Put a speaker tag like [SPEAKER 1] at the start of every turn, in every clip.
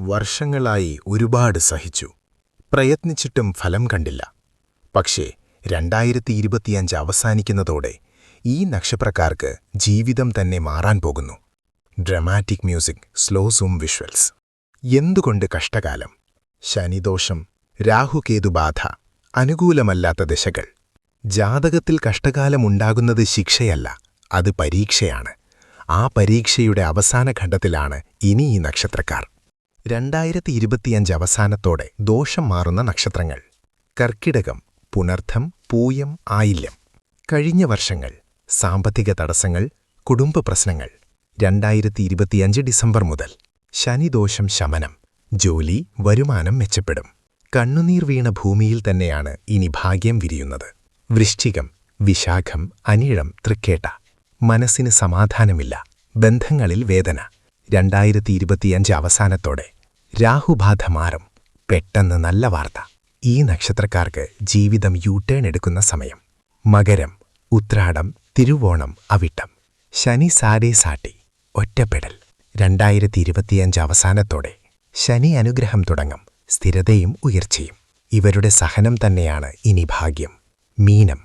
[SPEAKER 1] വർഷങ്ങളായി ഒരുപാട് സഹിച്ചു. പ്രയത്നിച്ചിട്ടും ഫലം കണ്ടില്ല. പക്ഷേ 2025 അവസാനിക്കുന്നതോടെ ഈ നക്ഷത്രക്കാർക്ക് ജീവിതം തന്നെ മാറാൻ പോകുന്നു. Dramatic music, slow zoom visuals. എന്തുകൊണ്ട് കഷ്ടകാലം? ശനിദോഷം, രാഹുകേതുബാധ, അനുകൂലമല്ലാത്ത ദശകൾ. ജാതകത്തിൽ കഷ്ടകാലമുണ്ടാകുന്നത് ശിക്ഷയല്ല, അത് പരീക്ഷയാണ്. ആ പരീക്ഷയുടെ അവസാന ഘട്ടത്തിലാണ് ഇനി ഈ നക്ഷത്രക്കാർ. 2025 അവസാനത്തോടെ ദോഷം മാറുന്ന നക്ഷത്രങ്ങൾ: കർക്കിടകം, പുണർദ്ധം, പൂയം, ആയില്യം. കഴിഞ്ഞ വർഷങ്ങൾ: സാമ്പത്തിക തടസ്സങ്ങൾ, കുടുംബ പ്രശ്നങ്ങൾ. 2025 ഡിസംബർ മുതൽ ശനിദോഷം ശമനം, ജോലി, വരുമാനം മെച്ചപ്പെടും. കണ്ണുനീർ വീണ ഭൂമിയിൽ തന്നെയാണ് ഇനി ഭാഗ്യം വിരിയുന്നത്. വൃശ്ചികം, വിശാഖം, അനിഴം, തൃക്കേട്ട. മനസ്സിന് സമാധാനമില്ല, ബന്ധങ്ങളിൽ വേദന. 2025 അവസാനത്തോടെ രാഹുബാധ മാറും. പെട്ടെന്ന് നല്ല വാർത്ത. ഈ നക്ഷത്രക്കാർക്ക് ജീവിതം യു-ടേൺ എടുക്കുന്ന സമയം. മകരം, ഉത്രാടം, തിരുവോണം, അവിട്ടം. ശനി സാരേ സാട്ടി, ഒറ്റപ്പെടൽ. 2025 അവസാനത്തോടെ ശനി അനുഗ്രഹം തുടങ്ങും, സ്ഥിരതയും ഉയർച്ചയും. ഇവരുടെ സഹനം തന്നെയാണ് ഇനി ഭാഗ്യം. മീനം,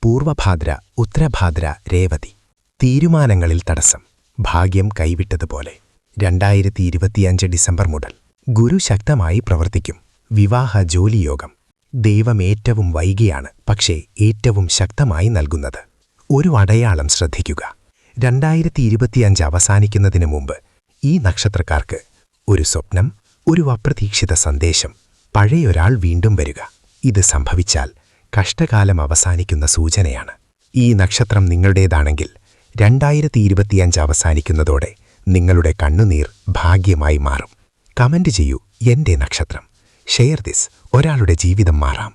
[SPEAKER 1] പൂർവഭാദ്ര, ഉത്തരഭാദ്ര, രേവതി. തീരുമാനങ്ങളിൽ തടസ്സം, ഭാഗ്യം കൈവിട്ടതുപോലെ. 2025 ഡിസംബർ മുതൽ ഗുരു ശക്തമായി പ്രവർത്തിക്കും. വിവാഹ ജോലിയോഗം. ദൈവം ഏറ്റവും വൈകിയാണ്, പക്ഷേ ഏറ്റവും ശക്തമായി നൽകുന്നത്. ഒരു അടയാളം ശ്രദ്ധിക്കുക. 2025 അവസാനിക്കുന്നതിന് മുമ്പ് ഈ നക്ഷത്രക്കാർക്ക് ഒരു സ്വപ്നം, ഒരു അപ്രതീക്ഷിത സന്ദേശം, പഴയൊരാൾ വീണ്ടും വരിക. ഇത് സംഭവിച്ചാൽ കഷ്ടകാലം അവസാനിക്കുന്ന സൂചനയാണ്. ഈ നക്ഷത്രം നിങ്ങളുടേതാണെങ്കിൽ 2025 അവസാനിക്കുന്നതോടെ നിങ്ങളുടെ കണ്ണുനീർ ഭാഗ്യമായി മാറും. കമന്റ് ചെയ്യൂ, എന്റെ നക്ഷത്രം. Share this. ഒരാളുടെ ജീവിതം മാറാം.